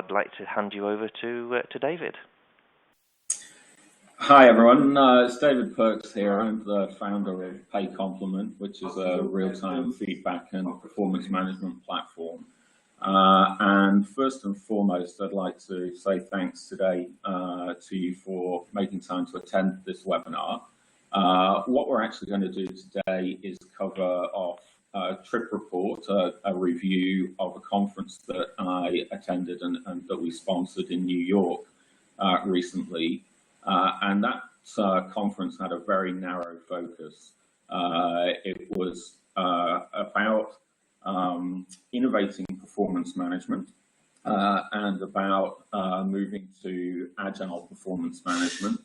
I'd like to hand you over to David. Hi everyone, it's David Perks here. I'm the founder of Pay Complement, which is a real-time feedback and performance management platform. And first and foremost, I'd like to say thanks today to you for making time to attend this webinar. What we're actually going to do today is cover off a trip report, a review of a conference that I attended and that we sponsored in New York recently. And that conference had a very narrow focus. It was about innovating performance management and about moving to Agile performance management.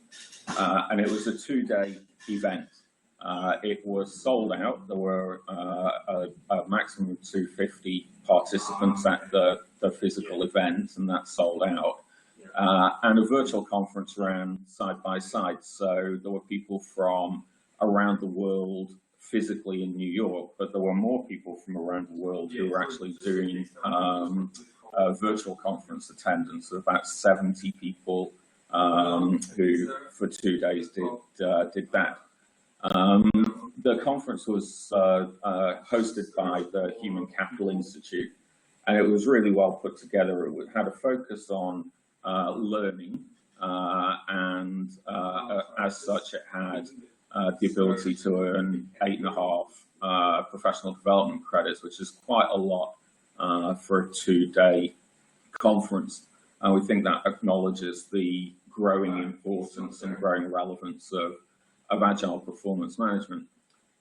And it was a 2-day event. It was sold out. There were a maximum of 250 participants at the physical event, and that sold out. And a virtual conference ran side by side. So there were people from around the world physically in New York, but there were more people from around the world who were actually doing virtual conference attendance. So about 70 people who for 2 days did that. The conference was hosted by the Human Capital Institute, and it was really well put together. It had a focus on learning, and as such, it had the ability to earn 8.5 professional development credits, which is quite a lot for a 2-day conference. And we think that acknowledges the growing importance and growing relevance of Agile performance management.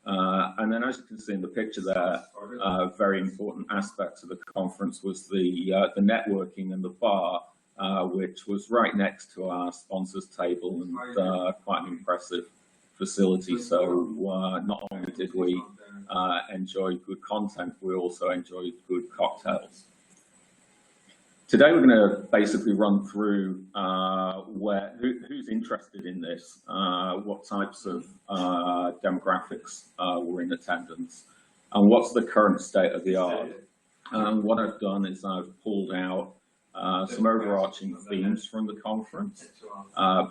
And then, as you can see in the picture there, a very important aspect of the conference was the networking and the bar, which was right next to our sponsors table, and quite an impressive facility. So not only did we enjoy good content, we also enjoyed good cocktails. Today we're going to basically run through who's interested in this, what types of demographics were in attendance, and what's the current state of the art. What I've done is I've pulled out some overarching themes from the conference.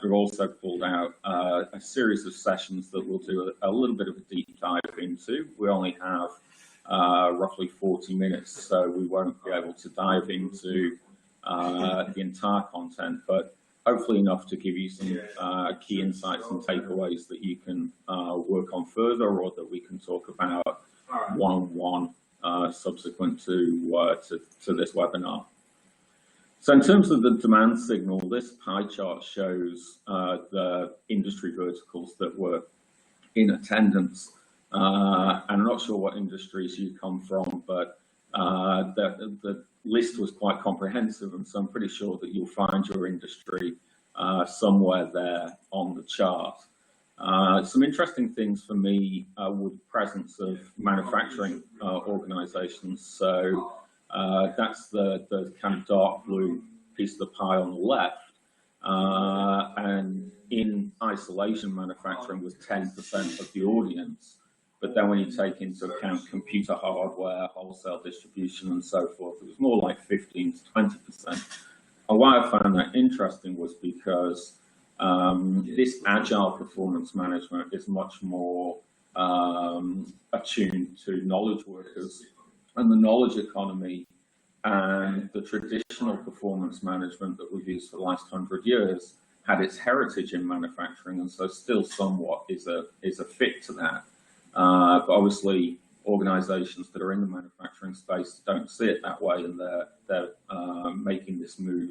We've also pulled out a series of sessions that we'll do a little bit of a deep dive into. We only have roughly 40 minutes, so we won't be able to dive into the entire content, but hopefully enough to give you some key insights and takeaways that you can work on further, or that we can talk about one-on-one subsequent to this webinar. So in terms of the demand signal, this pie chart shows the industry verticals that were in attendance. And I'm not sure what industries you come from, but the list was quite comprehensive, and so I'm pretty sure that you'll find your industry somewhere there on the chart. Some interesting things for me were the presence of manufacturing organizations. So that's the kind of dark blue piece of the pie on the left. And in isolation, manufacturing was 10% of the audience. But then when you take into account computer hardware, wholesale distribution, and so forth, it was more like 15 to 20%. And why I found that interesting was because this Agile performance management is much more attuned to knowledge workers, and the knowledge economy and the traditional performance management that we've used for the last 100 years had its heritage in manufacturing, and so still somewhat is a fit to that. But obviously, organizations that are in the manufacturing space don't see it that way, and they're making this move,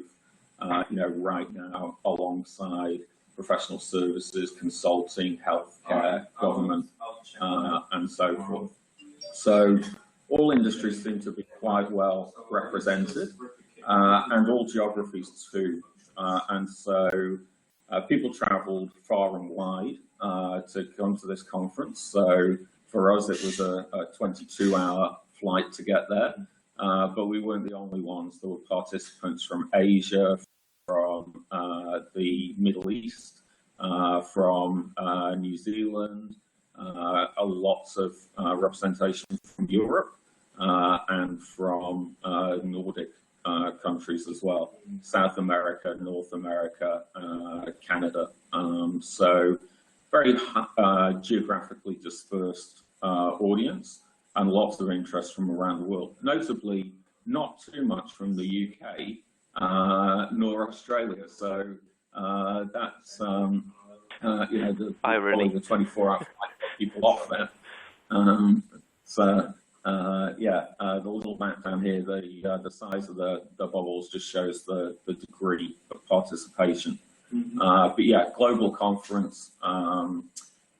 right now alongside professional services, consulting, healthcare, government, and so forth. So all industries seem to be quite well represented, and all geographies too. And so people traveled far and wide to come to this conference. So for us, it was a 22-hour flight to get there, but we weren't the only ones. There were participants from Asia, from the Middle East, from New Zealand, lots of representation from Europe, and from Nordic countries as well, South America, North America, Canada. So very geographically dispersed audience and lots of interest from around the world. Notably, not too much from the UK nor Australia. So that's irony. probably the 24-hour people off there. The little map down here, the size of the bubbles just shows the degree of participation. But yeah, global conference,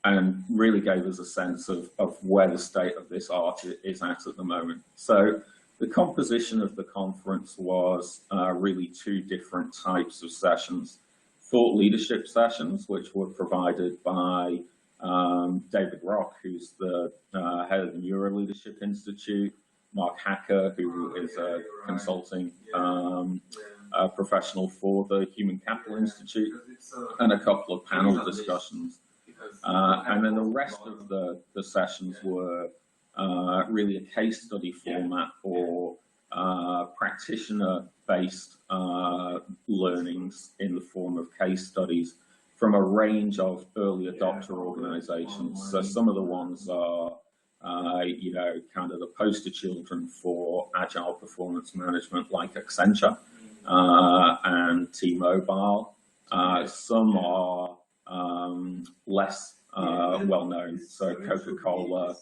and really gave us a sense of where the state of this art is at the moment. So the composition of the conference was really two different types of sessions. Thought leadership sessions, which were provided by David Rock, who's the head of the Neuro Leadership Institute, Mark Hacker, who is a consulting professional for the Human Capital Institute, and a couple of panel discussions. And then the rest of the sessions were really a case study format or practitioner-based learnings in the form of case studies from a range of early adopter organizations. So some of the ones are, kind of the poster children for Agile performance management, like Accenture and T-Mobile. Some are less well-known, so CocaCola,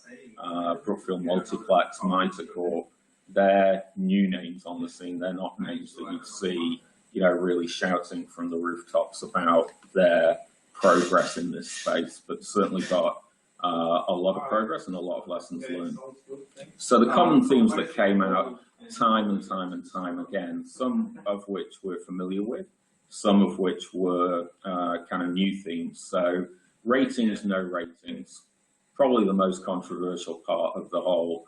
Brookfield Multiplex, Mitacorp. They're new names on the scene. They're not names that you'd see, really shouting from the rooftops about their progress in this space, but certainly got a lot of progress and a lot of lessons learned. So the common themes that came out time and time again, some of which we're familiar with, some of which were kind of new themes. So ratings, no ratings, probably the most controversial part of the whole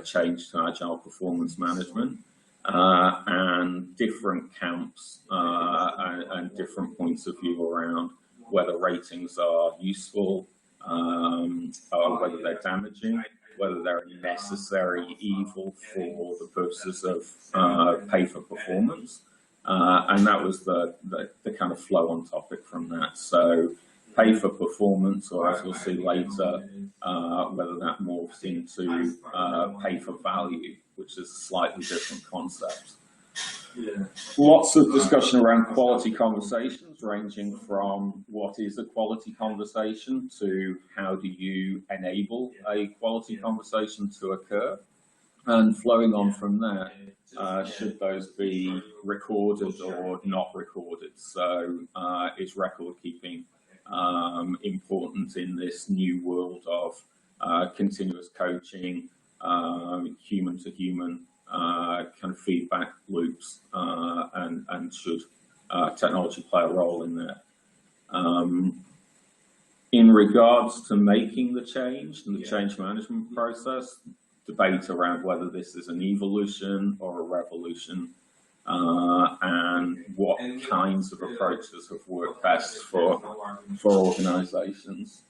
change to Agile performance management, and different camps and different points of view around whether ratings are useful, or whether they're damaging, whether they're a necessary evil for the purposes of pay for performance. And that was the kind of flow on topic from that. So pay for performance, or as we'll see later, whether that morphs into pay for value, which is a slightly different concept. Yeah. Lots of discussion around quality conversations, ranging from what is a quality conversation to how do you enable a quality conversation to occur, and flowing on from that, should those be recorded or not recorded? So is record keeping important in this new world of continuous coaching, human to human kind of feedback loops, and should technology play a role in that? In regards to making the change and the change management process, debate around whether this is an evolution or a revolution, and what kinds of approaches have worked best for organizations.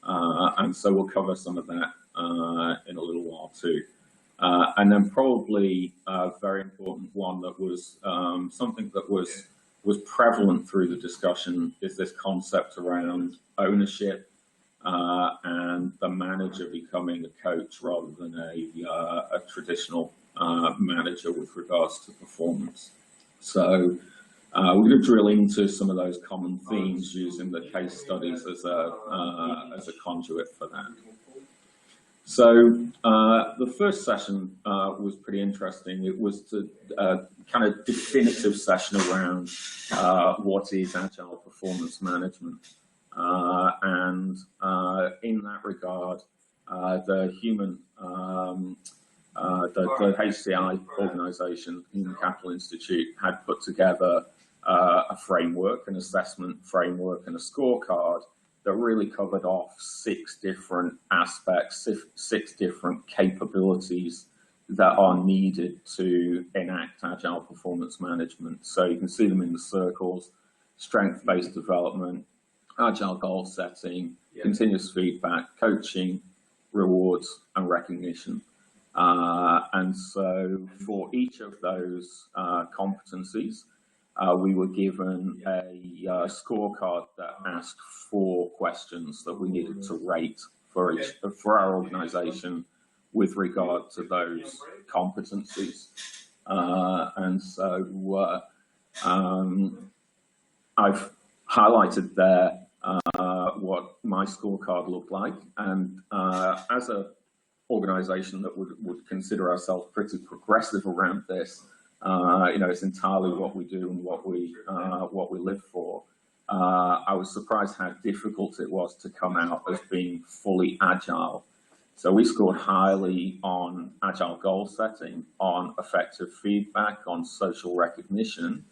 And so we'll cover some of that in a little while too. And then probably a very important one that was something that was prevalent through the discussion is this concept around ownership and the manager becoming a coach rather than a traditional manager with regards to performance. So we're going to drill into some of those common themes using the case studies as a conduit for that. So the first session was pretty interesting. It was the kind of definitive session around what is Agile performance management. And in that regard, the HCI organization, Human Capital Institute, had put together a framework, an assessment framework, and a scorecard that really covered off 6 different aspects, 6 different capabilities that are needed to enact Agile performance management. So you can see them in the circles: strength-based development, Agile goal setting, continuous feedback, coaching, rewards, and recognition. And so for each of those competencies, we were given a scorecard that asked 4 questions that we needed to rate for our organization with regard to those competencies. And so I've highlighted there what my scorecard looked like, and as a organization that would consider ourselves pretty progressive around this, it's entirely what we do and what we live for. I was surprised how difficult it was to come out as being fully agile. So we scored highly on agile goal setting, on effective feedback, on social recognition.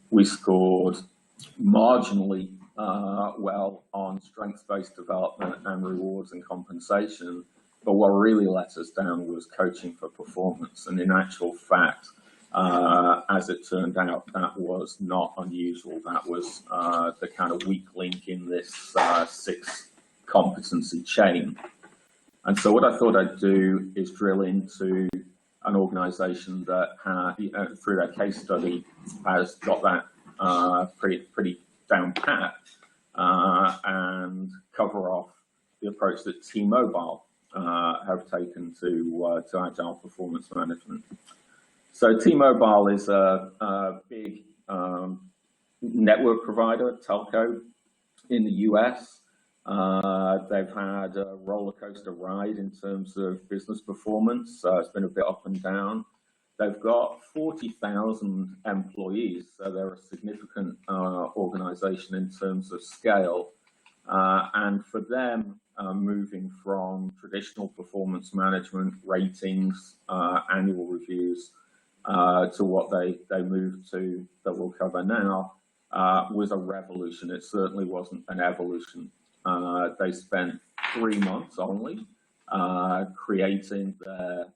We scored marginally well on strengths-based development and rewards and compensation. But what really let us down was coaching for performance. And in actual fact, as it turned out, that was not unusual. That was the kind of weak link in this 6 competency chain. And so what I thought I'd do is drill into an organization that, through their case study, has got that pretty down pat, and cover off the approach that T-Mobile have taken to agile performance management. So T-Mobile is a big network provider, telco in the US. They've had a roller coaster ride in terms of business performance. It's been a bit up and down. They've got 40,000 employees, so they're a significant organization in terms of scale. And for them, moving from traditional performance management, ratings, annual reviews, to what they moved to that we'll cover now, was a revolution. It certainly wasn't an evolution. They spent 3 months only creating their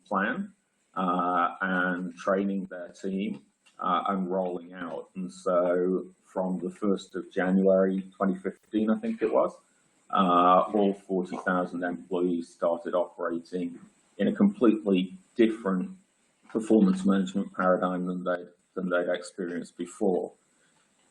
plan and training their team and rolling out. And so from the 1st of January 2015, I think it was, all 40,000 employees started operating in a completely different performance management paradigm than they'd experienced before.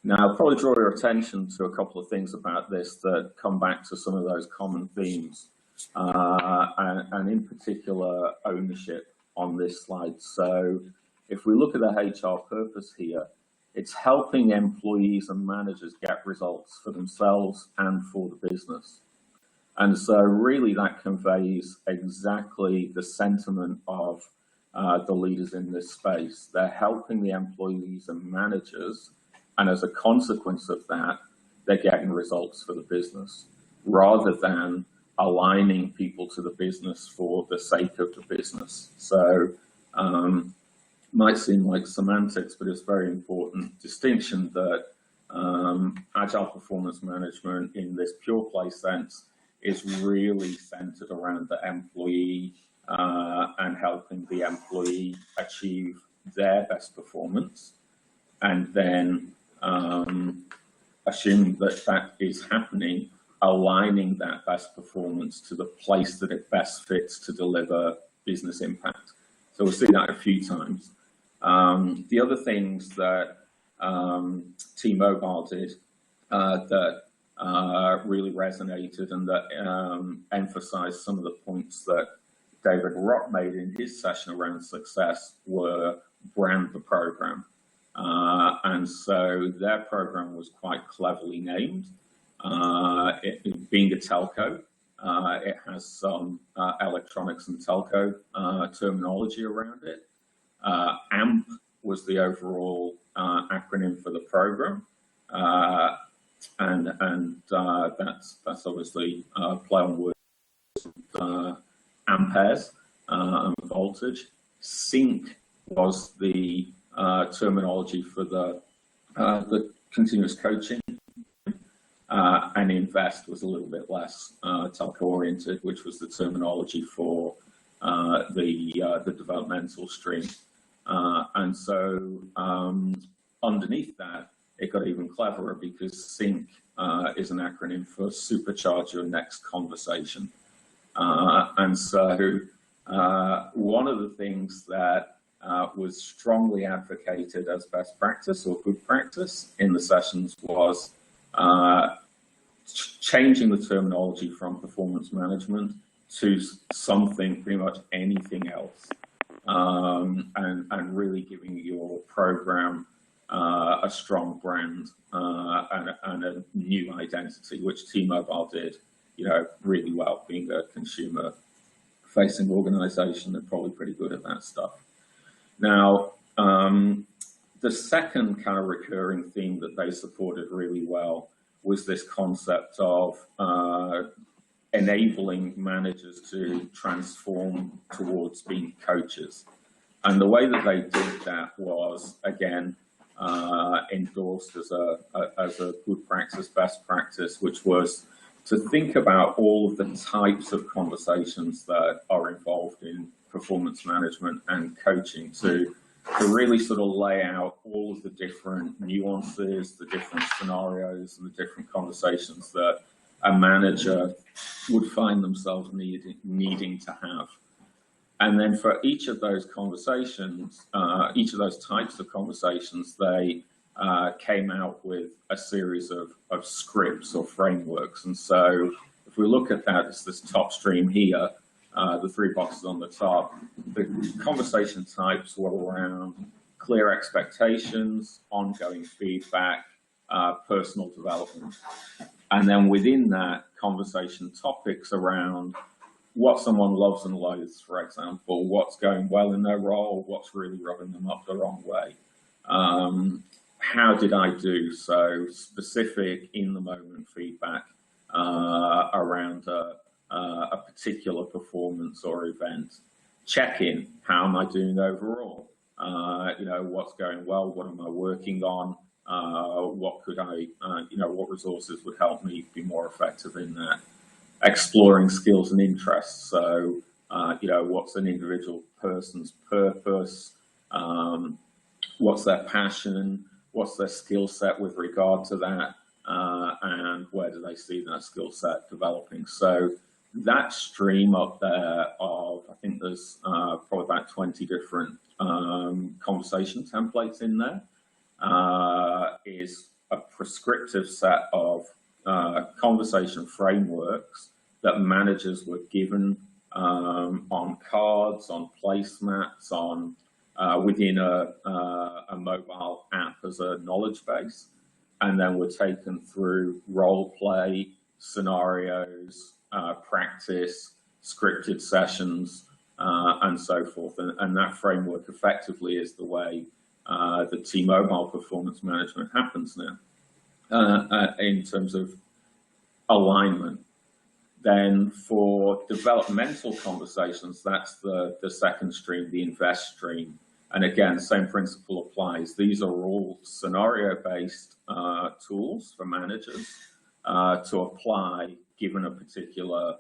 Now, I'll probably draw your attention to a couple of things about this that come back to some of those common themes, and in particular, ownership on this slide. So if we look at the HR purpose here, it's helping employees and managers get results for themselves and for the business. And so really that conveys exactly the sentiment of the leaders in this space. They're helping the employees and managers, and as a consequence of that, they're getting results for the business, rather than aligning people to the business for the sake of the business. So might seem like semantics, but it's a very important distinction that agile performance management in this pure play sense is really centered around the employee and helping the employee achieve their best performance, and then assuming that that is happening, aligning that best performance to the place that it best fits to deliver business impact. So we'll see that a few times. The other things that T-Mobile did that really resonated and that emphasized some of the points that David Rock made in his session around success were brand the program. And so their program was quite cleverly named. It being a telco, it has some electronics and telco terminology around it. AMP was the overall acronym for the program, and that's obviously play on words, amperes and voltage. Sync was the terminology for the continuous coaching, and invest was a little bit less telco oriented, which was the terminology for the developmental stream. And so underneath that, it got even cleverer, because SYNC is an acronym for supercharge your next conversation. And so One of the things that was strongly advocated as best practice or good practice in the sessions was changing the terminology from performance management to something, pretty much anything else, and really giving your program a strong brand and a new identity, which T-Mobile did, really well, being a consumer-facing organization. They're probably pretty good at that stuff. Now, the second kind of recurring theme that they supported really well was this concept of enabling managers to transform towards being coaches. And the way that they did that was, again, endorsed as a good practice, best practice, which was to think about all of the types of conversations that are involved in performance management and coaching, to really sort of lay out all of the different nuances, the different scenarios, and the different conversations that a manager would find themselves needing to have. And then for each of those conversations, each of those types of conversations, they came out with a series of scripts or frameworks. And so if we look at that as this top stream here, the three boxes on the top, the conversation types were around clear expectations, ongoing feedback, personal development. And then within that, conversation topics around what someone loves and loathes, for example, what's going well in their role, what's really rubbing them up the wrong way. How did I do? So specific in-the-moment feedback around a particular performance or event. Check-in, how am I doing overall? What's going well? What am I working on? What could I, what resources would help me be more effective in that? Exploring skills and interests. So, what's an individual person's purpose? What's their passion? What's their skill set with regard to that? And where do they see that skill set developing? So that stream up there of, I think there's probably about 20 different conversation templates in there, is a prescriptive set of conversation frameworks that managers were given on cards, on placemats, on within a mobile app as a knowledge base, and then were taken through role play, scenarios, practice, scripted sessions, and so forth. And that framework effectively is the way the T-Mobile performance management happens now in terms of alignment. Then for developmental conversations, that's the second stream, the invest stream. And again, same principle applies. These are all scenario-based tools for managers to apply given a particular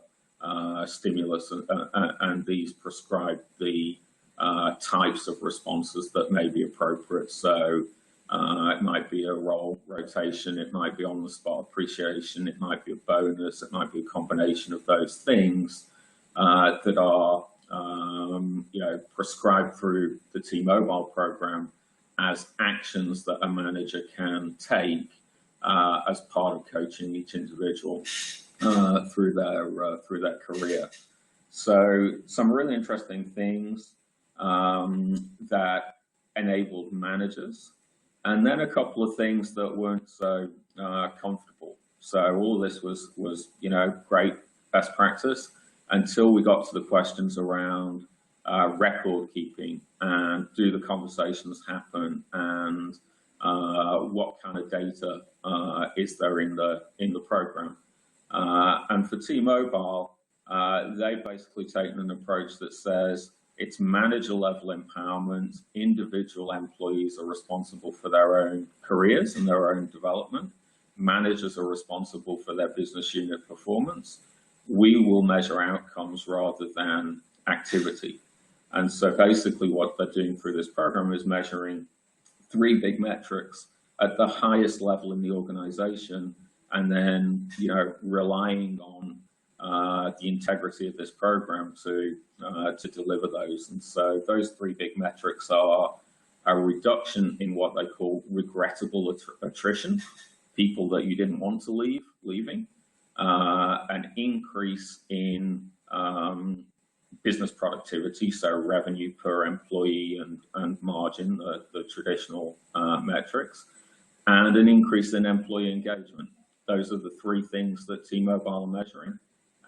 stimulus, and these prescribe the types of responses that may be appropriate. So it might be a role rotation, it might be on-the-spot appreciation, it might be a bonus, it might be a combination of those things that are prescribed through the T-Mobile program as actions that a manager can take as part of coaching each individual through their career. So some really interesting things that enabled managers, and then a couple of things that weren't so comfortable. So all of this was great best practice until we got to the questions around record keeping and do the conversations happen, and what kind of data is there in the program. And for T-Mobile, they've basically taken an approach that says it's manager level empowerment. Individual employees are responsible for their own careers and their own development. Managers are responsible for their business unit performance. We will measure outcomes rather than activity. And so basically what they're doing through this program is measuring three big metrics at the highest level in the organization, and then relying on the integrity of this program to deliver those. And so those three big metrics are a reduction in what they call regrettable attrition, people that you didn't want to leaving, an increase in business productivity, so revenue per employee and margin, the traditional metrics, and an increase in employee engagement. Those are the three things that T-Mobile are measuring.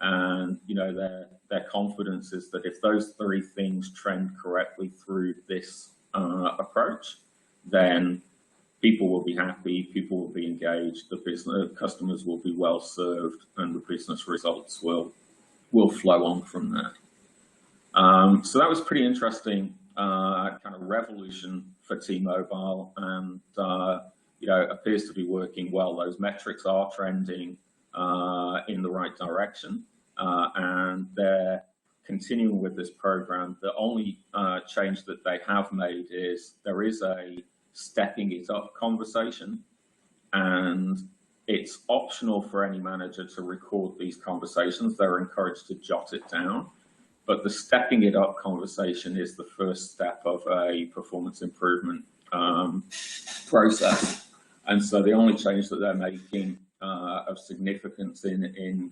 And their confidence is that if those three things trend correctly through this approach, then people will be happy, people will be engaged, the business customers will be well served, and the business results will flow on from that. So that was pretty interesting, kind of revolution for T-Mobile, and appears to be working well. Those metrics are trending in the right direction, and they're continuing with this program. The only change that they have made is there is a stepping it up conversation, and it's optional for any manager to record these conversations. They're encouraged to jot it down, but the stepping it up conversation is the first step of a performance improvement process. And so the only change that they're making of significance in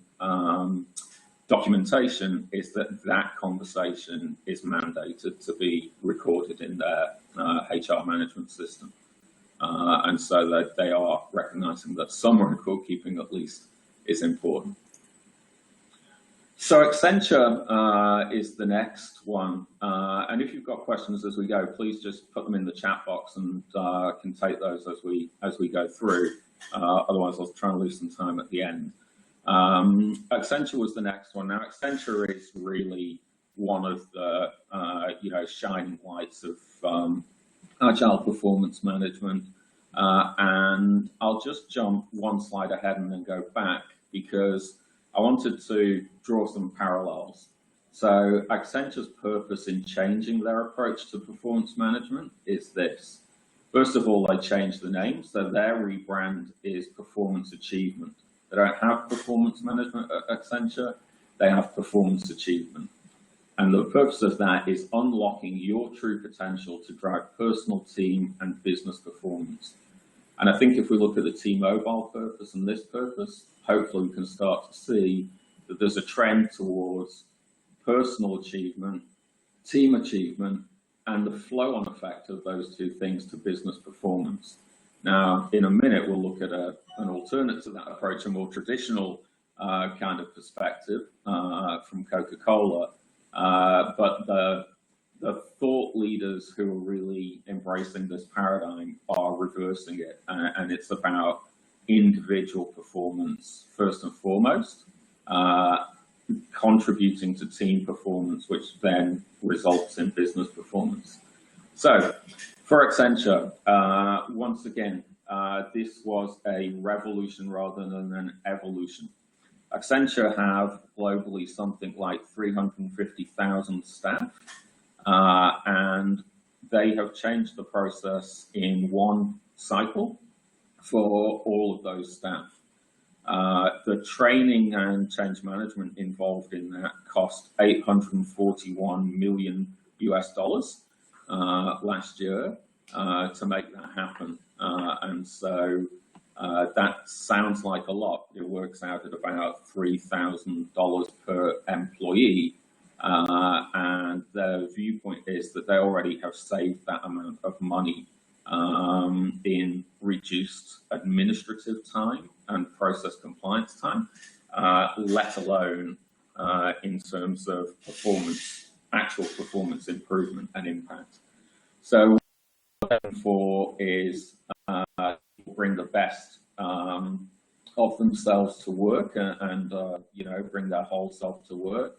documentation is that conversation is mandated to be recorded in their HR management system. And so that they are recognizing that some record keeping at least is important. So Accenture is the next one. And if you've got questions as we go, please just put them in the chat box, and can take those as we go through. Otherwise, I'll try and leave some time at the end. Accenture was the next one. Now, Accenture is really one of the shining lights of Agile performance management. And I'll just jump one slide ahead and then go back, because I wanted to draw some parallels. So Accenture's purpose in changing their approach to performance management is this. First of all, they changed the name, so their rebrand is Performance Achievement. They don't have performance management at Accenture, they have performance achievement. And the purpose of that is unlocking your true potential to drive personal, team, and business performance. And I think if we look at the T-Mobile purpose and this purpose, hopefully we can start to see that there's a trend towards personal achievement, team achievement, and the flow-on effect of those two things to business performance. Now, in a minute, we'll look at an alternate to that approach, a more traditional kind of perspective from CocaCola. But the thought leaders who are really embracing this paradigm are reversing it, and it's about individual performance first and foremost, contributing to team performance, which then results in business performance. So for Accenture, once again, this was a revolution rather than an evolution. Accenture have globally something like 350,000 staff, and they have changed the process in one cycle for all of those staff. The training and change management involved in that cost $841 million last year to make that happen. And so that sounds like a lot. It works out at about $3,000 per employee. And their viewpoint is that they already have saved that amount of money in reduced administrative time and process compliance time, let alone in terms of performance, actual performance improvement and impact. So what they're looking for is bring the best of themselves to work and bring their whole self to work.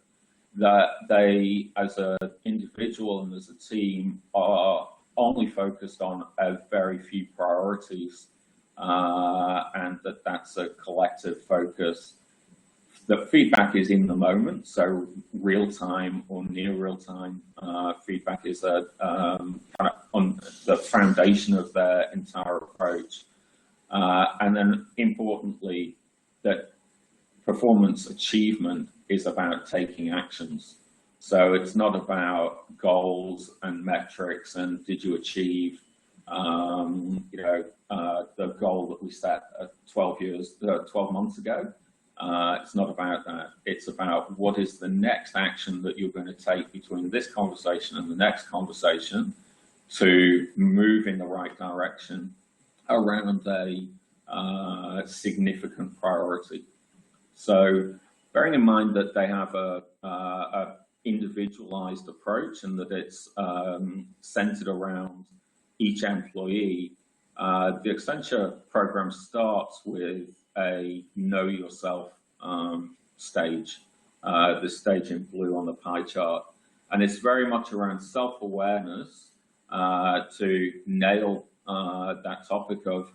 That they, as an individual and as a team, are only focused on a very few priorities, and that's a collective focus. The feedback is in the moment, so real-time or near real-time feedback is kind of on the foundation of their entire approach. And then importantly, that performance achievement is about taking actions. So it's not about goals and metrics and did you achieve, the goal that we set 12 months ago. It's not about that. It's about what is the next action that you're going to take between this conversation and the next conversation to move in the right direction around a significant priority. So bearing in mind that they have a individualized approach and that it's centered around each employee, the Accenture program starts with a know yourself stage, the stage in blue on the pie chart. And it's very much around self-awareness to nail that topic of,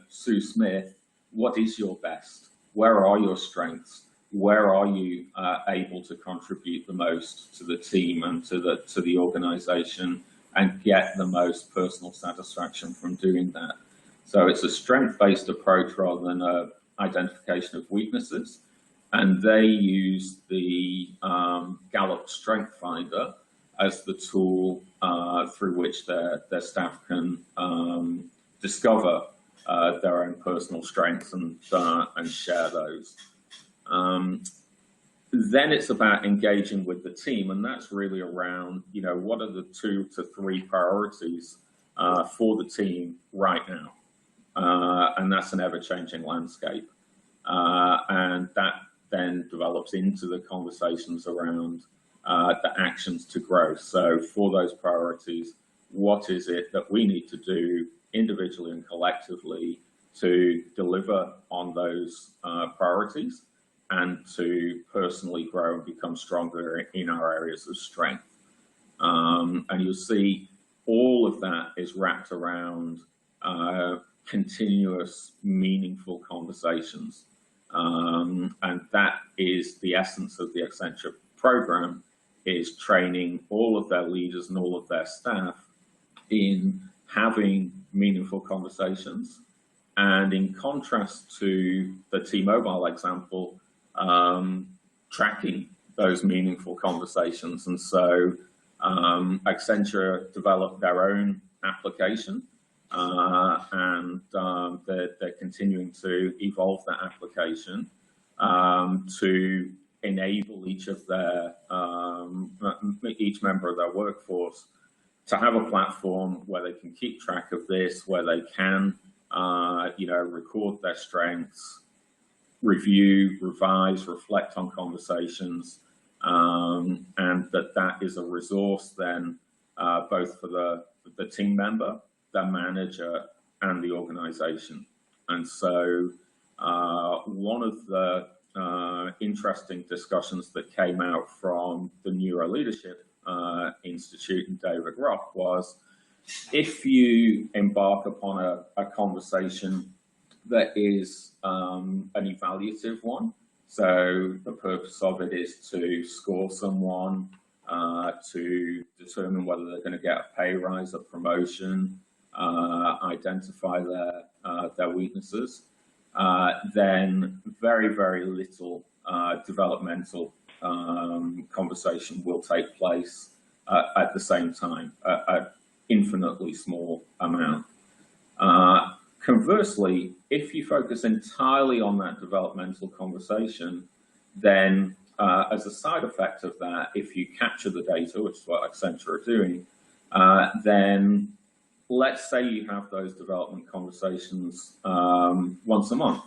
Sue Smith, what is your best? Where are your strengths? Where are you able to contribute the most to the team and to the organization and get the most personal satisfaction from doing that? So it's a strength-based approach rather than a identification of weaknesses. And they use the Gallup Strength Finder as the tool through which their staff can discover their own personal strengths and share those. Then it's about engaging with the team, and that's really around, what are the 2 to 3 priorities for the team right now? And that's an ever-changing landscape. And that then develops into the conversations around the actions to grow. So for those priorities, what is it that we need to do individually and collectively to deliver on those priorities and to personally grow and become stronger in our areas of strength. And you'll see all of that is wrapped around continuous, meaningful conversations. And that is the essence of the Accenture program, is training all of their leaders and all of their staff in having meaningful conversations. And in contrast to the T-Mobile example, tracking those meaningful conversations. And so Accenture developed their own application, and they're continuing to evolve that application to enable each member of their workforce to have a platform where they can keep track of this, where they can record their strengths, review, revise, reflect on conversations, and that is a resource then both for the team member, the manager, and the organization. And so one of the interesting discussions that came out from the Neuro Leadership Institute and David Rock was, if you embark upon a conversation that is an evaluative one, so the purpose of it is to score someone, to determine whether they're going to get a pay rise, a promotion, identify their weaknesses, then very, very little developmental conversation will take place at the same time, an infinitely small amount. Conversely, if you focus entirely on that developmental conversation, then as a side effect of that, if you capture the data, which is what Accenture are doing, then let's say you have those development conversations once a month,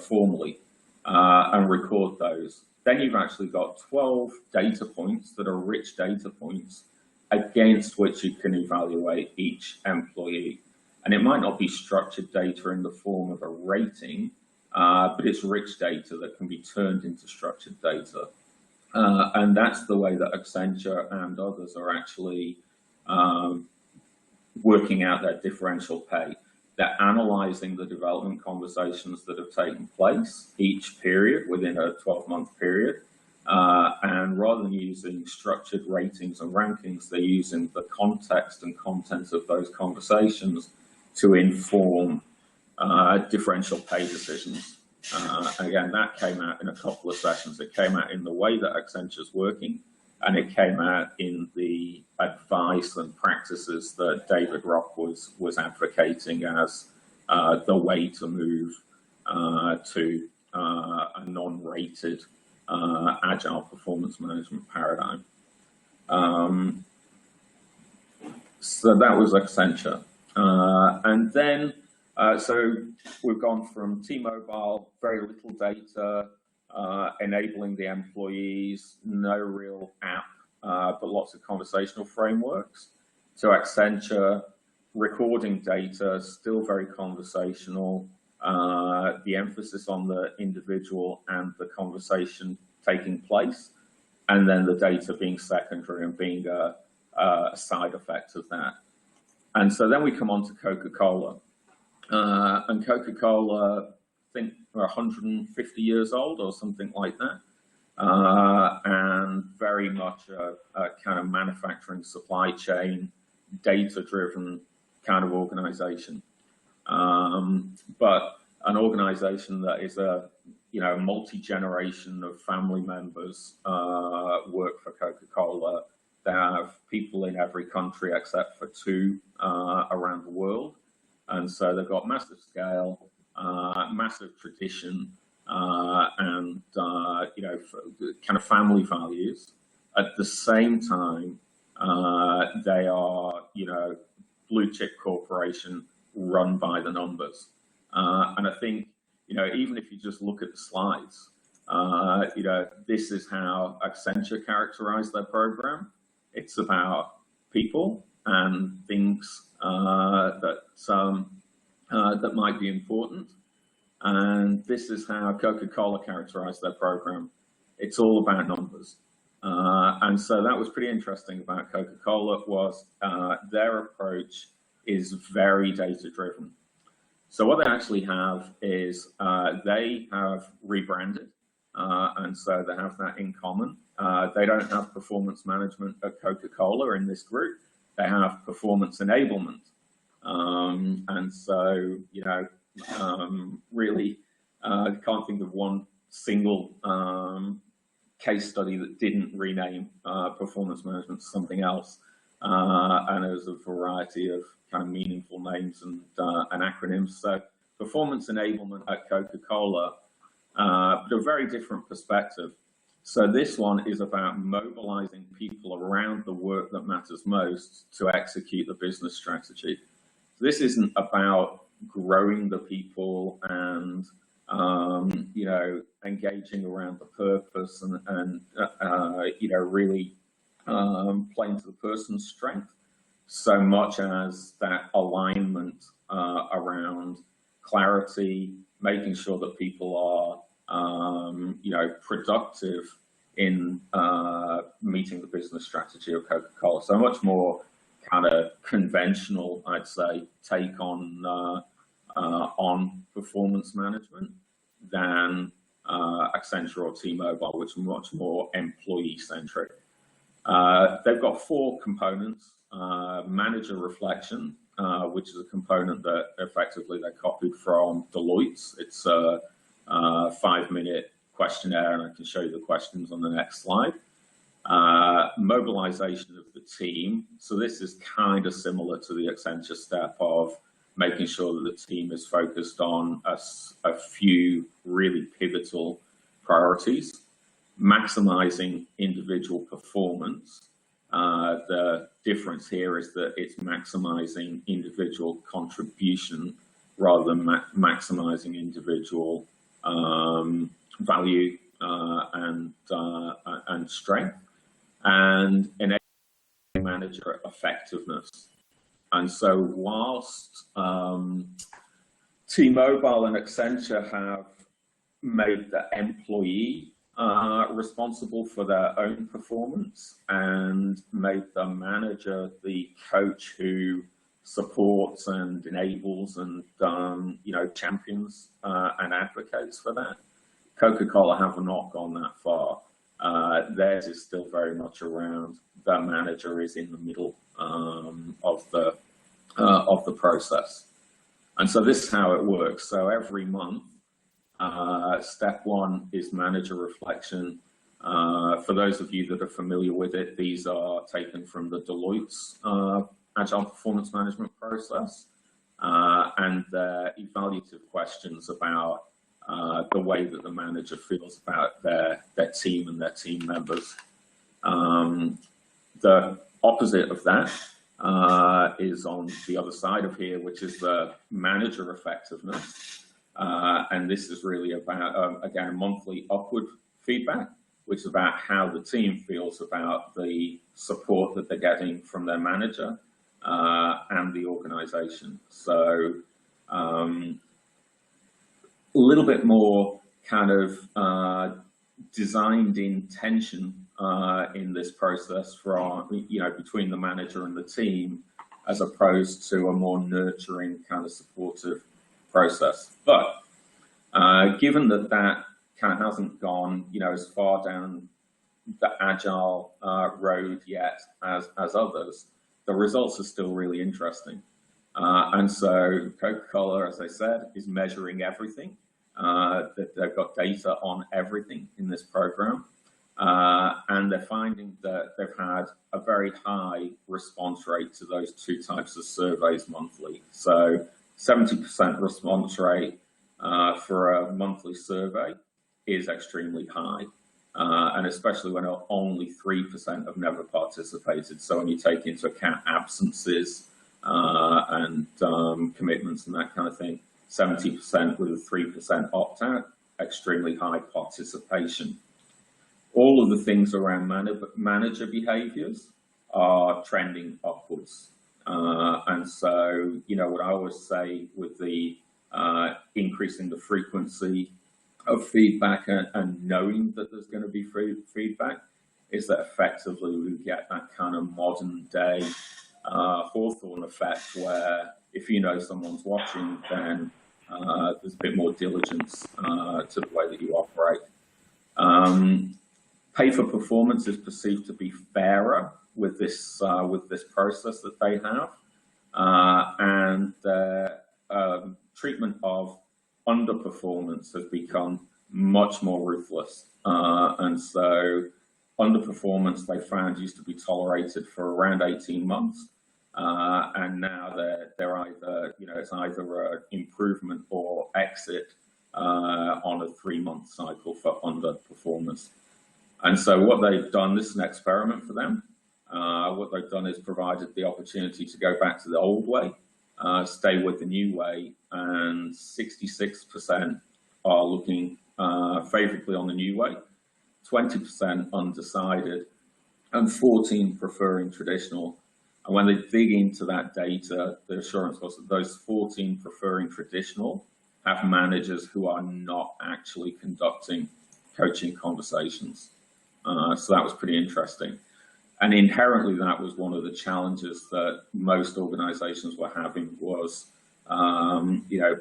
formally, and record those. Then you've actually got 12 data points that are rich data points against which you can evaluate each employee. And it might not be structured data in the form of a rating, but it's rich data that can be turned into structured data. And that's the way that Accenture and others are actually working out their differential pay. They're analyzing the development conversations that have taken place each period within a 12-month period. And rather than using structured ratings and rankings, they're using the context and content of those conversations to inform differential pay decisions. Again, that came out in a couple of sessions. It came out in the way that Accenture's working, and it came out in the advice and practices that David Rock was advocating as the way to move to a non-rated agile performance management paradigm. So that was Accenture. And then, so we've gone from T-Mobile, very little data, enabling the employees, no real app, but lots of conversational frameworks, to Accenture, recording data, still very conversational, the emphasis on the individual and the conversation taking place, and then the data being secondary and being a side effect of that. And so then we come on to CocaCola. And CocaCola, I think, are 150 years old or something like that, and very much a kind of manufacturing supply chain, data-driven kind of organization. But an organization that is a multi-generation of family members work for Coca-Cola. They have people in every country except for 2 around the world. And so they've got massive scale, massive tradition, and kind of family values. At the same time, they are blue chip corporation run by the numbers. And I think even if you just look at the slides, this is how Accenture characterized their program. It's about people and things that might be important. And this is how Coca-Cola characterized their program. It's all about numbers. And so that was pretty interesting about Coca-Cola was their approach is very data-driven. So what they actually have is they have rebranded, and so they have that in common. They don't have performance management at Coca-Cola in this group. They have performance enablement. And so, really can't think of one single case study that didn't rename performance management to something else. And there's a variety of kind of meaningful names and acronyms. So performance enablement at Coca-Cola, but a very different perspective. So this one is about mobilizing people around the work that matters most to execute the business strategy. This isn't about growing the people and engaging around the purpose and really playing to the person's strength, so much as that alignment around clarity, making sure that people are productive in meeting the business strategy of Coca-Cola. So much more kind of conventional, I'd say, take on performance management than Accenture or T-Mobile, which are much more employee-centric. They've got 4 components. Manager reflection, which is a component that effectively they copied from Deloitte's. It's a 5-minute questionnaire, and I can show you the questions on the next slide. Mobilization of the team. So this is kind of similar to the Accenture step of making sure that the team is focused on a few really pivotal priorities, maximizing individual performance. The difference here is that it's maximizing individual contribution rather than maximizing individual value and strength, and enabling manager effectiveness. And so whilst T-Mobile and Accenture have made the employee responsible for their own performance and made the manager the coach who supports and enables and champions and advocates for that, Coca-Cola have not gone that far. Theirs is still very much around the manager is in the middle of the process. And so this is how it works. So every month, Step one is manager reflection. For those of you that are familiar with it, these are taken from the Deloitte's Agile performance management process, and they're evaluative questions about the way that the manager feels about their team and their team members. The opposite of that is on the other side of here, which is the manager effectiveness. And this is really about, again, monthly upward feedback, which is about how the team feels about the support that they're getting from their manager and the organization. So a little bit more kind of designed intention in this process from, between the manager and the team, as opposed to a more nurturing kind of supportive process. But given that that kind of hasn't gone, as far down the Agile road yet as others, the results are still really interesting. And so Coca-Cola, as I said, is measuring everything. That they've got data on everything in this program. And they're finding that they've had a very high response rate to those two types of surveys monthly. So 70% response rate for a monthly survey is extremely high. And especially when only 3% have never participated. So when you take into account absences and commitments and that kind of thing, 70% with a 3% opt-out, extremely high participation. All of the things around manager behaviors are trending upwards. And so, what I always say with the increasing the frequency of feedback and knowing that there's going to be feedback is that effectively we get that kind of modern day Hawthorne effect where if you know someone's watching, then there's a bit more diligence to the way that you operate. Pay for performance is perceived to be fairer with this process that they have, and the treatment of underperformance has become much more ruthless. And so underperformance they found used to be tolerated for around 18 months. And now they're either, it's either an improvement or exit on a 3-month cycle for underperformance. And so what they've done, this is an experiment for them. What they've done is provided the opportunity to go back to the old way, stay with the new way, and 66% are looking favorably on the new way, 20% undecided, and 14 preferring traditional. And when they dig into that data, the assurance was that those 14 preferring traditional have managers who are not actually conducting coaching conversations. So that was pretty interesting. And inherently, that was one of the challenges that most organizations were having was,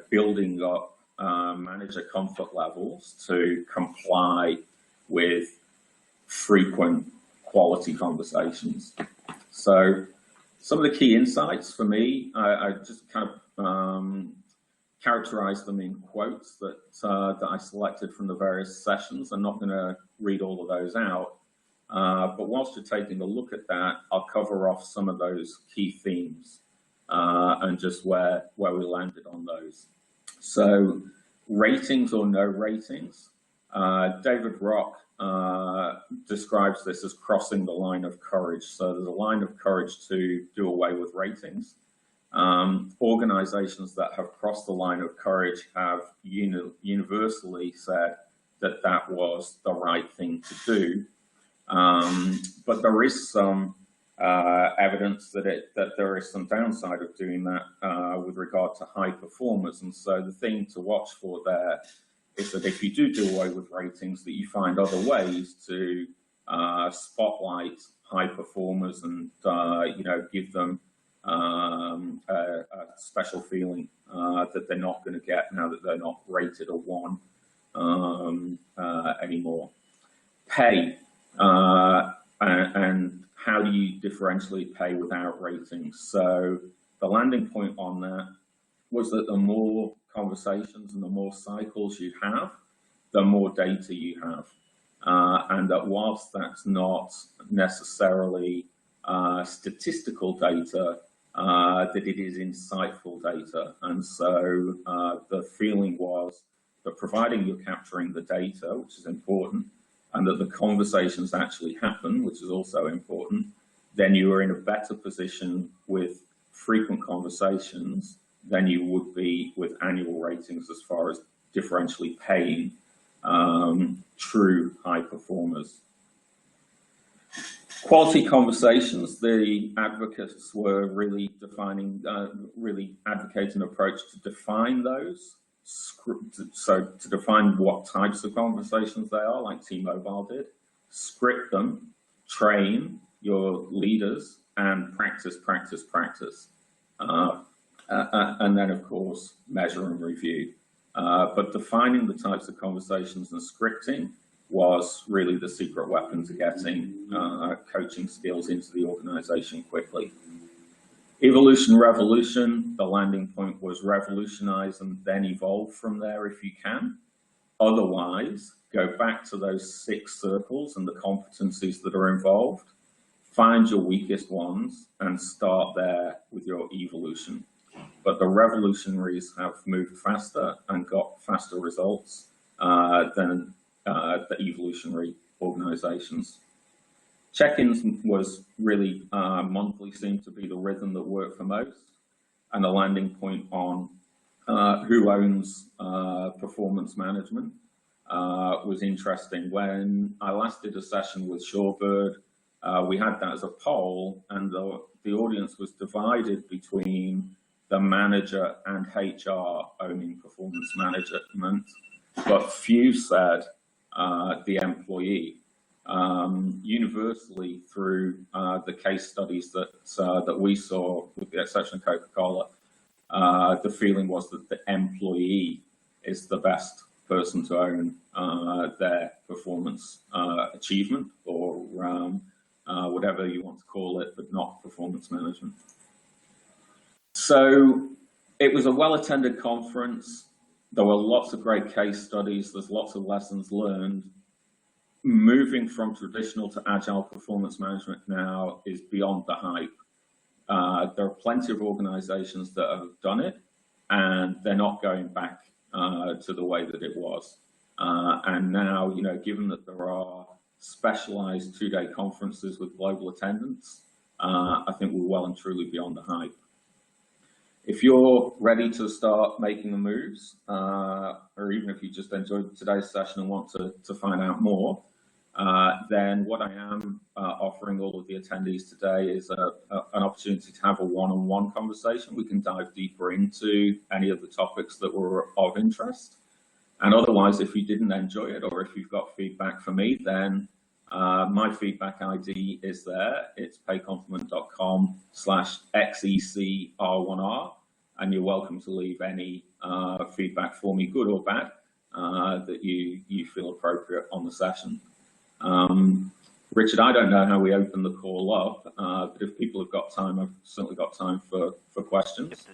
building up manager comfort levels to comply with frequent quality conversations. So some of the key insights for me, I just kind of characterize them in quotes that I selected from the various sessions. I'm not going to read all of those out, but whilst you're taking a look at that, I'll cover off some of those key themes and just where we landed on those. So ratings or no ratings, David Rock describes this as crossing the line of courage. So there's a line of courage to do away with ratings. Organizations that have crossed the line of courage have universally said that that was the right thing to do. But there is some evidence that there is some downside of doing that with regard to high performers. And so the thing to watch for there is that if you do away with ratings, that you find other ways to spotlight high performers and give them a special feeling that they're not going to get now that they're not rated a 1 anymore. Pay and how do you differentially pay without ratings? So the landing point on that was that the more conversations and the more cycles you have, the more data you have. And that whilst that's not necessarily statistical data, that it is insightful data. And so the feeling was that providing you're capturing the data, which is important, and that the conversations actually happen, which is also important, then you are in a better position with frequent conversations than you would be with annual ratings as far as differentially paying true high performers. Quality conversations, the advocates were really advocating an approach to define those, so to define what types of conversations they are, like T-Mobile did, script them, train your leaders, and practice. And then, of course, measure and review. But defining the types of conversations and scripting was really the secret weapon to getting coaching skills into the organization quickly. Evolution, revolution, the landing point was revolutionize and then evolve from there if you can. Otherwise, go back to those 6 circles and the competencies that are involved, find your weakest ones and start there with your evolution. But the revolutionaries have moved faster and got faster results than the evolutionary organizations. Check-ins was really monthly seemed to be the rhythm that worked for most, and the landing point on who owns performance management was interesting. When I last did a session with Shorebird, we had that as a poll, and the audience was divided between the manager and HR owning performance management, but few said the employee. Universally through the case studies that we saw, with the exception of Coca-Cola, the feeling was that the employee is the best person to own their performance achievement, or whatever you want to call it, but not performance management. So it was a well-attended conference. There were lots of great case studies. There's lots of lessons learned. Moving from traditional to agile performance management now is beyond the hype. There are plenty of organizations that have done it, and they're not going back to the way that it was. And now, you know, given that there are specialized 2-day conferences with global attendance, I think we're well and truly beyond the hype. If you're ready to start making the moves, or even if you just enjoyed today's session and want to find out more, then what I am offering all of the attendees today is an opportunity to have a one-on-one conversation. We can dive deeper into any of the topics that were of interest. And otherwise, if you didn't enjoy it, or if you've got feedback for me, then my feedback ID is there. It's paycompliment.com/XECR1R, and you're welcome to leave any feedback for me, good or bad, that you feel appropriate on the session. Richard, I don't know how we open the call up, but if people have got time, I've certainly got time for questions.